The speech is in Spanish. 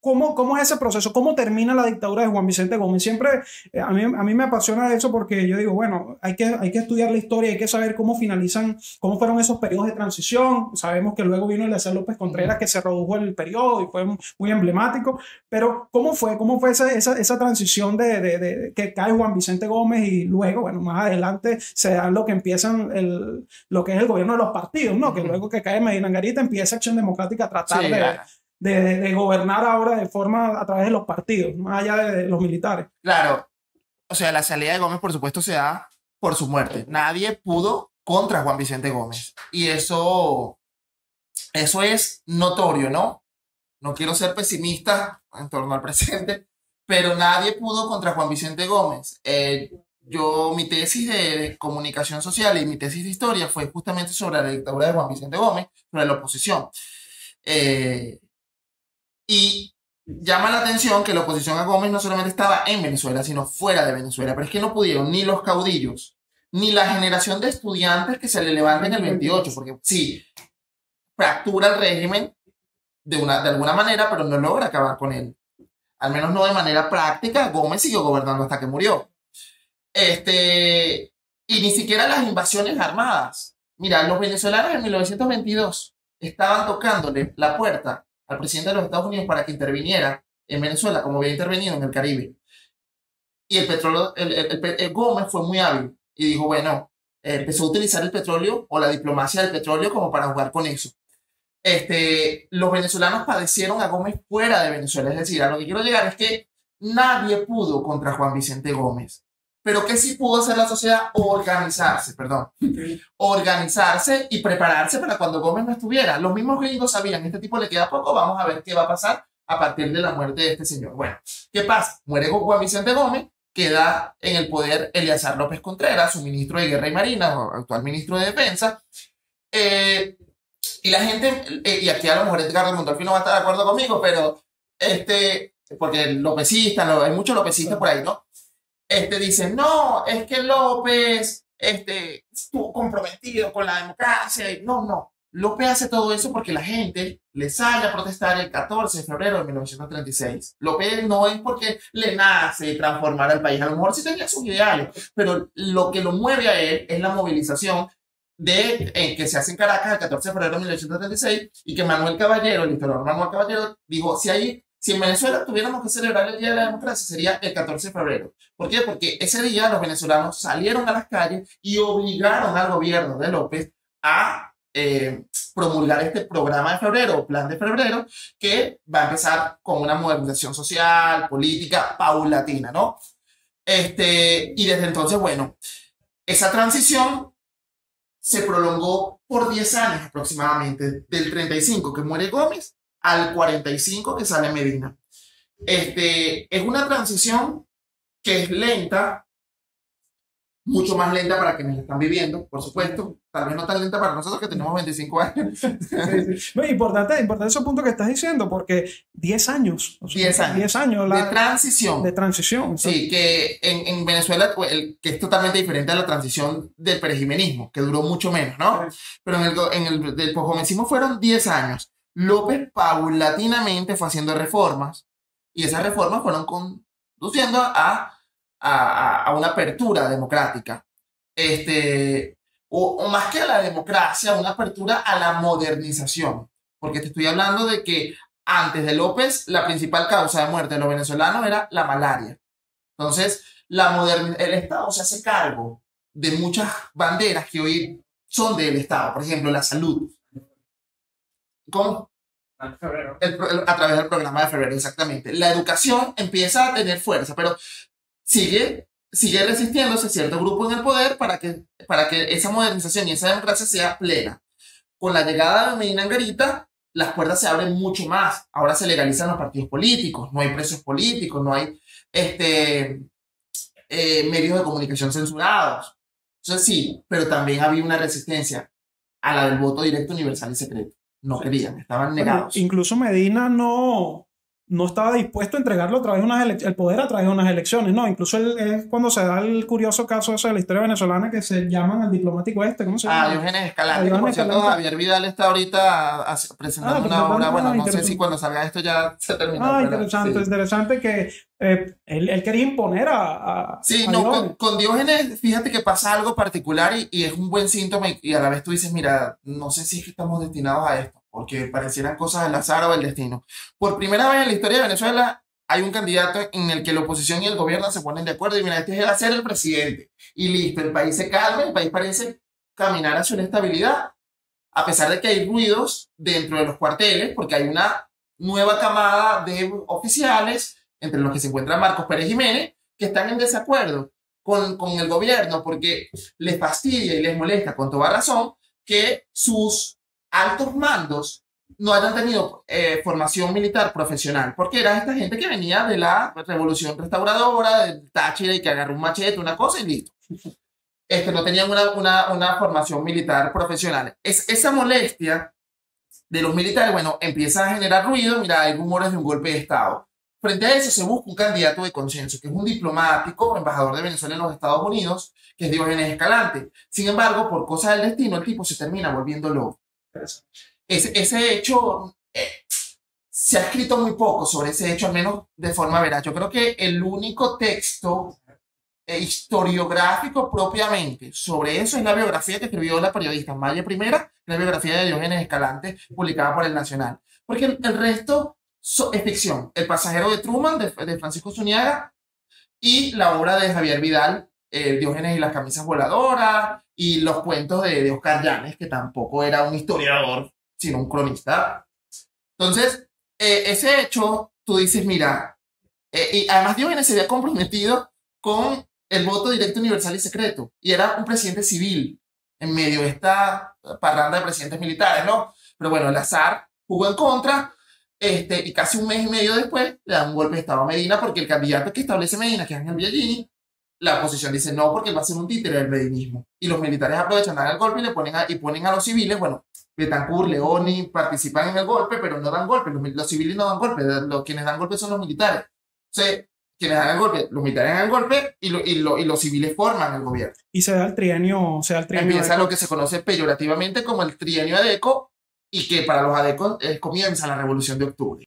¿Cómo es ese proceso? ¿Cómo termina la dictadura de Juan Vicente Gómez? Siempre a mí me apasiona eso porque yo digo, bueno, hay que estudiar la historia, hay que saber cómo finalizan, cómo fueron esos periodos de transición. Sabemos que luego vino Eliezer López Contreras, que se redujo el periodo y fue muy emblemático, pero ¿cómo fue esa transición de que cae Juan Vicente Gómez y luego, bueno, más adelante se da lo que empiezan lo que es el gobierno de los partidos, ¿no? Que luego que cae Medina Angarita empieza Acción Democrática a tratar Sí, de gobernar ahora de forma a través de los partidos, más allá de los militares. claro. O sea, la salida de Gómez, por supuesto, se da por su muerte. Nadie pudo contra Juan Vicente Gómez. Y eso es notorio, ¿no? No quiero ser pesimista en torno al presente, pero nadie pudo contra Juan Vicente Gómez. Mi tesis de comunicación social y mi tesis de historia fue justamente sobre la dictadura de Juan Vicente Gómez, sobre la oposición. Eh, y llama la atención que la oposición a Gómez no solamente estaba en Venezuela, sino fuera de Venezuela. Pero es que no pudieron ni los caudillos, ni la generación de estudiantes que se le levanta en el 28, porque sí, fractura el régimen de alguna manera, pero no logra acabar con él. Al menos no de manera práctica. Gómez siguió gobernando hasta que murió. Y ni siquiera las invasiones armadas. Mira, los venezolanos en 1922 estaban tocándole la puerta al presidente de los Estados Unidos para que interviniera en Venezuela, como había intervenido en el Caribe. Y el petróleo, el Gómez fue muy hábil y dijo, bueno, empezó a utilizar el petróleo o la diplomacia del petróleo como para jugar con eso. Los venezolanos padecieron a Gómez fuera de Venezuela. Es decir, a lo que quiero llegar es que nadie pudo contra Juan Vicente Gómez. Pero ¿qué sí pudo hacer la sociedad? Organizarse y prepararse para cuando Gómez no estuviera. Los mismos gringos sabían, este tipo le queda poco, vamos a ver qué va a pasar a partir de la muerte de este señor. Bueno, ¿qué pasa? Muere Juan Vicente Gómez, queda en el poder Eliezer López Contreras, su ministro de Guerra y Marina, o actual ministro de Defensa. Y la gente, y aquí a lo mejor Edgardo Mondolfi no va a estar de acuerdo conmigo, pero porque lopecista, hay muchos lopecistas por ahí, ¿no? Dicen, no, es que López estuvo comprometido con la democracia. No. López hace todo eso porque la gente le sale a protestar el 14 de febrero de 1936. López no es porque le nace transformar al país. A lo mejor sí tenía sus ideales, pero lo que lo mueve a él es la movilización que se hace en Caracas el 14 de febrero de 1936 y que Manuel Caballero, el historiador Manuel Caballero, dijo, si en Venezuela tuviéramos que celebrar el Día de la Democracia, sería el 14 de febrero. ¿Por qué? Porque ese día los venezolanos salieron a las calles y obligaron al gobierno de López a promulgar este programa de febrero, plan de febrero, que va a empezar con una modernización social, política, paulatina, ¿no? Y desde entonces, bueno, esa transición se prolongó por 10 años aproximadamente, del 35 que muere Gómez al 45 que sale Medina. Es una transición que es lenta, mucho más lenta para quienes la están viviendo, por supuesto, tal vez no tan lenta para nosotros que tenemos 25 años. No, importante ese punto que estás diciendo, porque 10 años. O sea, 10 años. 10 años de transición. De transición. Sí, que en Venezuela, que es totalmente diferente a la transición del perejimenismo, que duró mucho menos, ¿no? Pero del posgomecismo fueron 10 años. López paulatinamente fue haciendo reformas y esas reformas fueron conduciendo a una apertura democrática. O más que a la democracia, una apertura a la modernización. Porque te estoy hablando de que antes de López, la principal causa de muerte de los venezolanos era la malaria. Entonces, el Estado se hace cargo de muchas banderas que hoy son del Estado. Por ejemplo, la salud. ¿Cómo? A través del programa de febrero, exactamente. La educación empieza a tener fuerza, pero sigue resistiéndose cierto grupo en el poder para que esa modernización y esa democracia sea plena. Con la llegada de Medina Angarita, las puertas se abren mucho más. Ahora se legalizan los partidos políticos, no hay presos políticos, no hay medios de comunicación censurados. Entonces sí, pero también había una resistencia a la del voto directo, universal y secreto. No querían, estaban negados. Bueno, incluso Medina no no estaba dispuesto a entregarlo a través de el poder a través de unas elecciones, no, incluso es cuando se da el curioso caso ese de la historia venezolana que se llaman al diplomático ¿cómo se llama? Diógenes Escalante, que por cierto Javier Vidal está ahorita presentando una obra, bueno, no sé si cuando salga esto ya se terminó. Interesante, sí. Interesante que él quería imponer sí, no, con Diógenes, fíjate que pasa algo particular y es un buen síntoma y a la vez tú dices, mira, no sé si es que estamos destinados a esto, porque parecieran cosas del azar o del destino. Por primera vez en la historia de Venezuela hay un candidato en el que la oposición y el gobierno se ponen de acuerdo y mira, este va a ser el presidente. Y listo, el país se calma, el país parece caminar hacia una estabilidad, a pesar de que hay ruidos dentro de los cuarteles, porque hay una nueva camada de oficiales, entre los que se encuentra Marcos Pérez Jiménez, que están en desacuerdo con el gobierno, porque les fastidia y les molesta con toda razón que sus altos mandos no hayan tenido formación militar profesional, porque era esta gente que venía de la revolución restauradora, del Táchira, y que agarró un machete, una cosa y listo. No tenían una formación militar profesional. Esa molestia de los militares, bueno, empieza a generar ruido. Mira, hay rumores de un golpe de Estado. Frente a eso se busca un candidato de consenso, que es un diplomático, embajador de Venezuela en los Estados Unidos, que es Diógenes Escalante. Sin embargo, por cosas del destino, el tipo se termina volviendo loco. Ese hecho, se ha escrito muy poco sobre ese hecho, al menos de forma veraz. Yo creo que el único texto historiográfico propiamente sobre eso es la biografía que escribió la periodista Maya Primera, la biografía de Diógenes Escalante, publicada por El Nacional. Porque el resto es ficción. El pasajero de Truman, de Francisco Zuniaga, y la obra de Javier Vidal, Diógenes y las camisas voladoras, y los cuentos de Oscar Llanes, que tampoco era un historiador, sino un cronista. Entonces, ese hecho, tú dices, mira, y además Diógenes se había comprometido con el voto directo, universal y secreto, y era un presidente civil en medio de esta parranda de presidentes militares, ¿no? Pero bueno, el azar jugó en contra, y casi un mes y medio después le dan un golpe de Estado a Medina, porque el candidato que establece Medina, que es Ángel Biagini, la oposición dice no, porque él va a ser un títere del medinismo. Y los militares aprovechan, dan el golpe y ponen a los civiles, bueno, Betancourt, Leoni participan en el golpe, pero no dan golpe. Los civiles no dan golpe, quienes dan golpe son los militares. O sea, quienes dan el golpe, los militares dan el golpe y los civiles forman el gobierno. Y se da el trienio. Empieza lo que se conoce peyorativamente como el trienio adeco, y que para los adecos comienza la Revolución de Octubre.